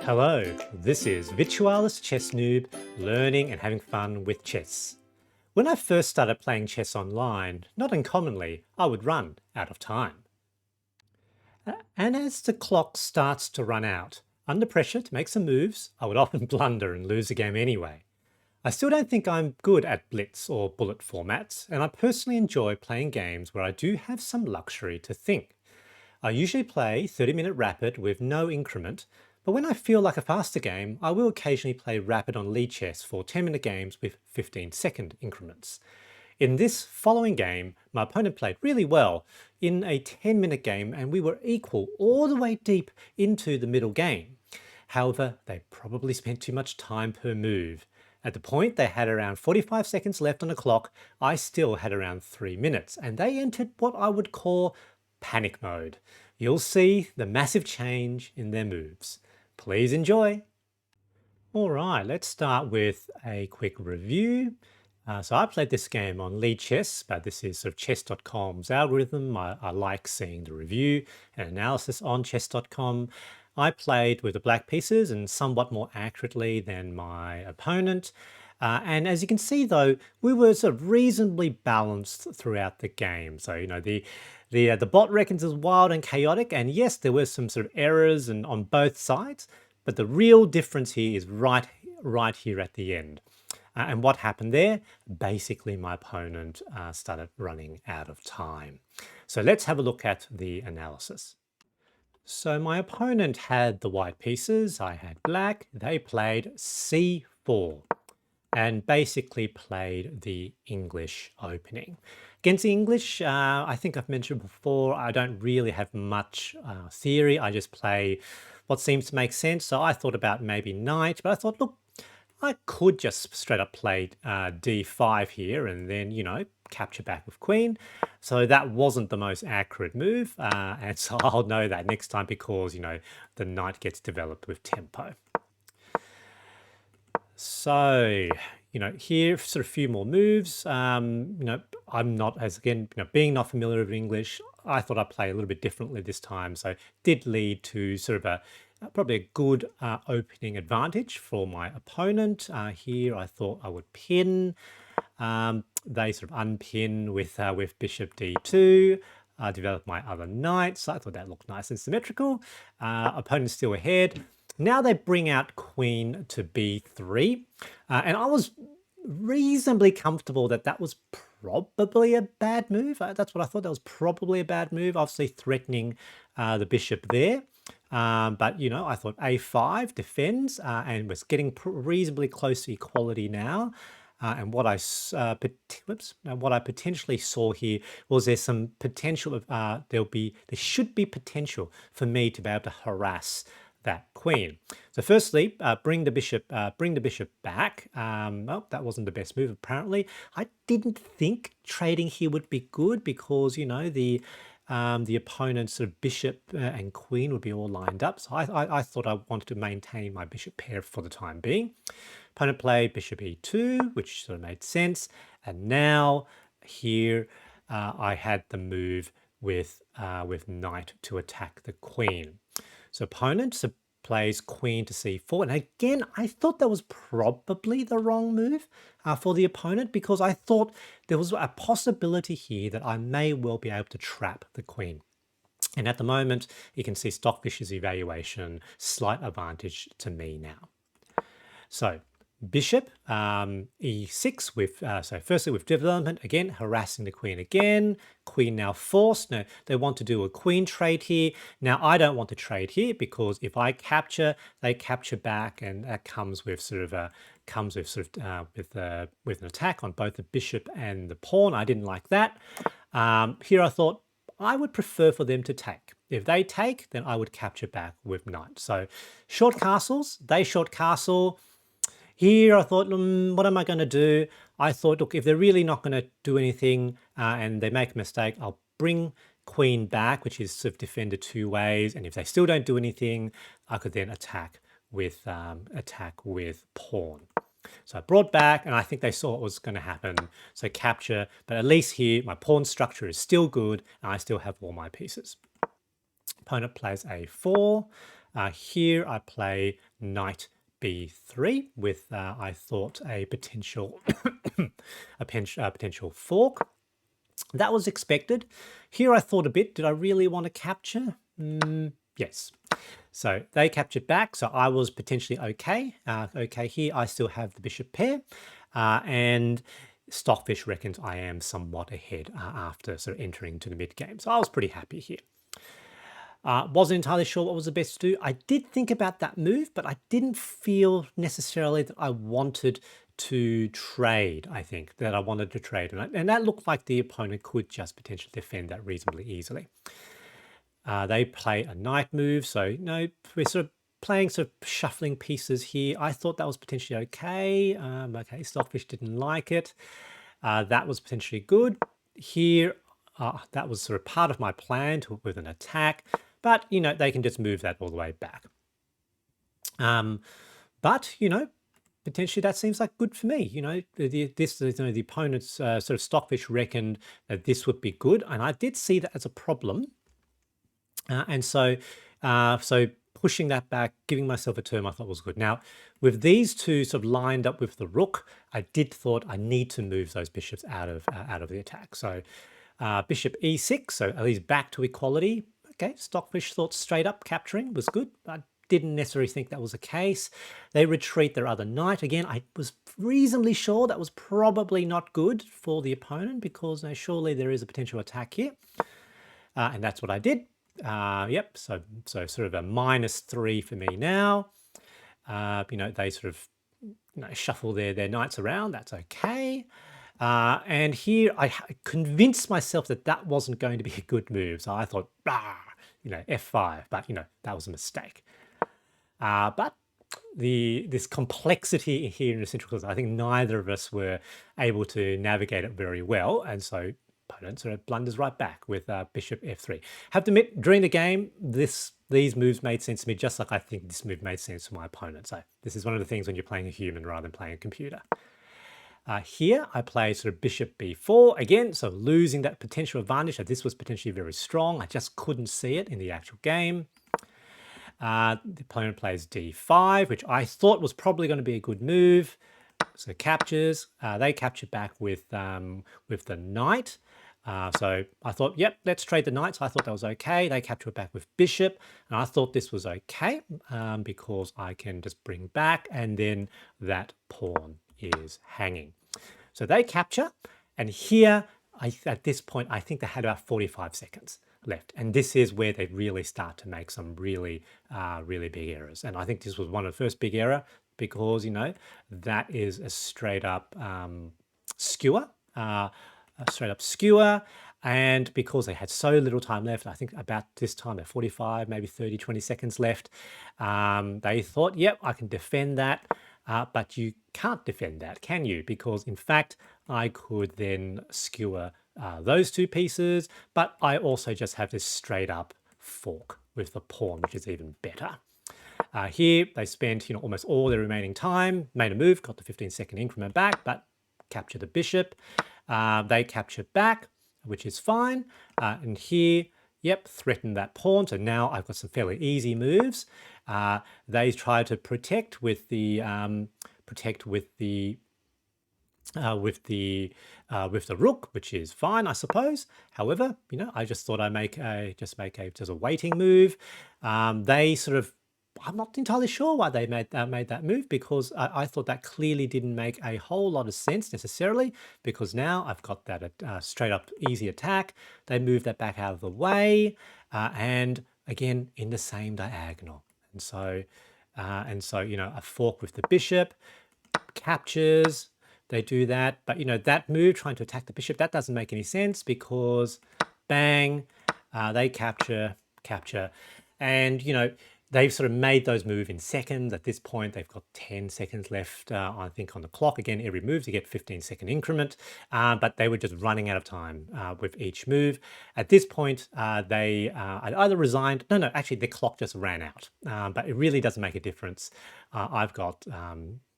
Hello, this is Virtualis Chess Noob, learning and having fun with chess. When I first started playing chess online, not uncommonly, I would run out of time. And as the clock starts to run out, under pressure to make some moves, I would often blunder and lose the game anyway. I still don't think I'm good at blitz or bullet formats, and I personally enjoy playing games where I do have some luxury to think. I usually play 30-minute rapid with no increment, but when I feel like a faster game, I will occasionally play rapid on Lichess for 10-minute games with 15-second increments. In this following game, my opponent played really well in a 10-minute game and we were equal all the way deep into the middle game. However, they probably spent too much time per move. At the point they had around 45 seconds left on the clock, I still had around 3 minutes, and they entered what I would call panic mode. You'll see the massive change in their moves. Please enjoy. All right, let's start with a quick review. So I played this game on Lichess, but this is sort of chess.com's algorithm. I like seeing the review and analysis on chess.com. I played with the black pieces and somewhat more accurately than my opponent. And as you can see, though, we were sort of reasonably balanced throughout the game. So, the bot reckons is wild and chaotic. And yes, there were some sort of errors and on both sides. But the real difference here is right here at the end. And what happened there? Basically, my opponent started running out of time. So let's have a look at the analysis. So my opponent had the white pieces, I had black. They played c4 and basically played the English opening. Against the English, I think I've mentioned before, I don't really have much theory. I just play what seems to make sense. So I thought about maybe knight, but I thought, look, I could just straight up play d5 here and then, capture back with queen. So that wasn't the most accurate move. And so I'll know that next time because, the knight gets developed with tempo. So, here, sort of a few more moves. I'm not, as again, being not familiar with English, I thought I'd play a little bit differently this time. So it did lead to sort of probably a good opening advantage for my opponent. Here, I thought I would pin. They sort of unpin with bishop d2. Develop my other knight. So I thought that looked nice and symmetrical. Opponent's still ahead. Now they bring out queen to b3. And I was reasonably comfortable that that was probably a bad move. That's what I thought. That was probably a bad move. Obviously threatening the bishop there. But, I thought a5 defends and was getting reasonably close to equality now. And what what I potentially saw here was there's some potential of there should be potential for me to be able to harass that queen. So firstly, bring the bishop back. Oh, that wasn't the best move apparently. I didn't think trading here would be good because the opponent's sort of bishop and queen would be all lined up. So I thought I wanted to maintain my bishop pair for the time being. Opponent played bishop e2, which sort of made sense. And now here I had the move with knight to attack the queen. So opponent plays queen to c4. And again, I thought that was probably the wrong move for the opponent because I thought there was a possibility here that I may well be able to trap the queen. And at the moment, you can see Stockfish's evaluation, slight advantage to me now. So bishop e6 with so firstly with development again harassing the queen again. Queen now forced. Now they want to do a queen trade here. Now I don't want to trade here because if I capture, they capture back, and that comes with with an attack on both the bishop and the pawn. I didn't like that. Here I thought I would prefer for them to take. If they take, then I would capture back with knight. So short castles. They short castle. Here I thought, what am I going to do? I thought, look, if they're really not going to do anything and they make a mistake, I'll bring queen back, which is sort of defended two ways. And if they still don't do anything, I could then attack with pawn. So I brought back, and I think they saw what was going to happen. So capture, but at least here my pawn structure is still good, and I still have all my pieces. Opponent plays a4. Here I play knight b3 with, I thought, a potential potential fork. That was expected. Here I thought a bit, did I really want to capture? Yes. So they captured back, so I was potentially okay. Okay, here I still have the bishop pair, and Stockfish reckons I am somewhat ahead after sort of entering to the mid game. So I was pretty happy here. Wasn't entirely sure what was the best to do. I did think about that move, but I didn't feel necessarily that I wanted to trade. I think that I wanted to trade, and that looked like the opponent could just potentially defend that reasonably easily. They play a knight move, so you know we're sort of playing sort of shuffling pieces here. I thought that was potentially okay. Okay, Stockfish didn't like it. That was potentially good. Here, that was sort of part of my plan with an attack, but you know they can just move that all the way back. But you know, potentially that seems like good for me. You know, the opponent's sort of Stockfish reckoned that this would be good, and I did see that as a problem. And so pushing that back, giving myself a turn, I thought was good. Now, with these two sort of lined up with the rook, I did thought I need to move those bishops out of the attack. So bishop e6, so at least back to equality. Okay, Stockfish thought straight up capturing was good. I didn't necessarily think that was the case. They retreat their other knight. Again, I was reasonably sure that was probably not good for the opponent because now surely there is a potential attack here. And that's what I did. Yep, so sort of a -3 for me now. You know, they sort of shuffle their knights around. That's okay. And here I convinced myself that that wasn't going to be a good move. So I thought, you know, f5, but you know, that was a mistake. But this complexity here in the central clause, I think neither of us were able to navigate it very well. And so opponent sort of blunders right back with bishop f3. Have to admit, during the game, these moves made sense to me, just like I think this move made sense to my opponent. So this is one of the things when you're playing a human rather than playing a computer. Here I play sort of bishop b4 again, so losing that potential advantage. So this was potentially very strong. I just couldn't see it in the actual game. The opponent plays d5, which I thought was probably going to be a good move. So captures. They capture back with the knight. So I thought, yep, let's trade the knights. I thought that was okay. They capture it back with bishop. And I thought this was okay because I can just bring back and then that pawn is hanging. So they capture. And here, at this point, I think they had about 45 seconds left. And this is where they really start to make some really, really big errors. And I think this was one of the first big error because, you know, that is a straight up skewer. Straight up skewer, and because they had so little time left, I think about this time at 45, maybe 30, 20 seconds left, they thought, yep, I can defend that, but you can't defend that, can you? Because in fact, I could then skewer those two pieces, but I also just have this straight up fork with the pawn, which is even better. Here, they spent almost all their remaining time, made a move, got the 15-second increment back, but captured the bishop. They capture back, which is fine. And here, yep, threaten that pawn. So now I've got some fairly easy moves. They try to protect with the rook, which is fine, I suppose. However, I just thought I'd make a waiting move. They sort of, I'm not entirely sure why they made that move because I thought that clearly didn't make a whole lot of sense necessarily because now I've got that straight up easy attack. They move that back out of the way and again in the same diagonal. And so a fork with the bishop captures. They do that, but that move trying to attack the bishop, that doesn't make any sense because bang, they capture, and they've sort of made those move in seconds. At this point, they've got 10 seconds left, I think, on the clock. Again, every move to get 15-second increment, but they were just running out of time with each move. At this point, they either resigned. No, actually, the clock just ran out, but it really doesn't make a difference. I've got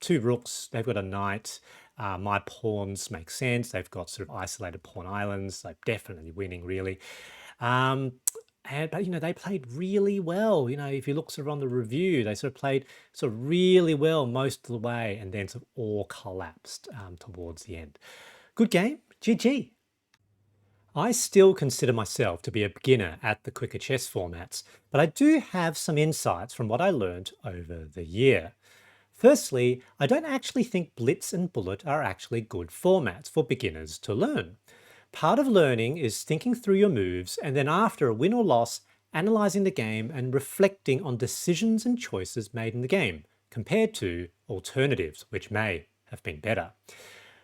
2 rooks. They've got a knight. My pawns make sense. They've got sort of isolated pawn islands. So definitely winning, really. But they played really well. If you look sort of on the review, they sort of played sort of really well most of the way, and then sort of all collapsed towards the end. Good game, GG. I still consider myself to be a beginner at the quicker chess formats, but I do have some insights from what I learned over the year. Firstly, I don't actually think Blitz and Bullet are actually good formats for beginners to learn. Part of learning is thinking through your moves and then after a win or loss, analysing the game and reflecting on decisions and choices made in the game, compared to alternatives, which may have been better.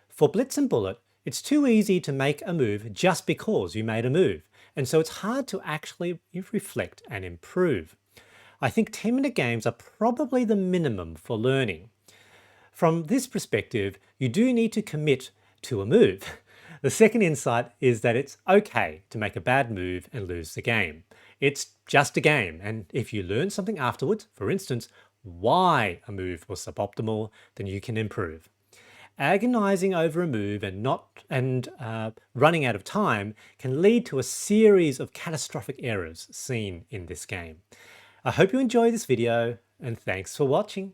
For Blitz and Bullet, it's too easy to make a move just because you made a move, and so it's hard to actually reflect and improve. I think 10-minute games are probably the minimum for learning. From this perspective, you do need to commit to a move. The second insight is that it's okay to make a bad move and lose the game. It's just a game, and if you learn something afterwards, for instance, why a move was suboptimal, then you can improve. Agonizing over a move and running out of time can lead to a series of catastrophic errors seen in this game. I hope you enjoy this video, and thanks for watching.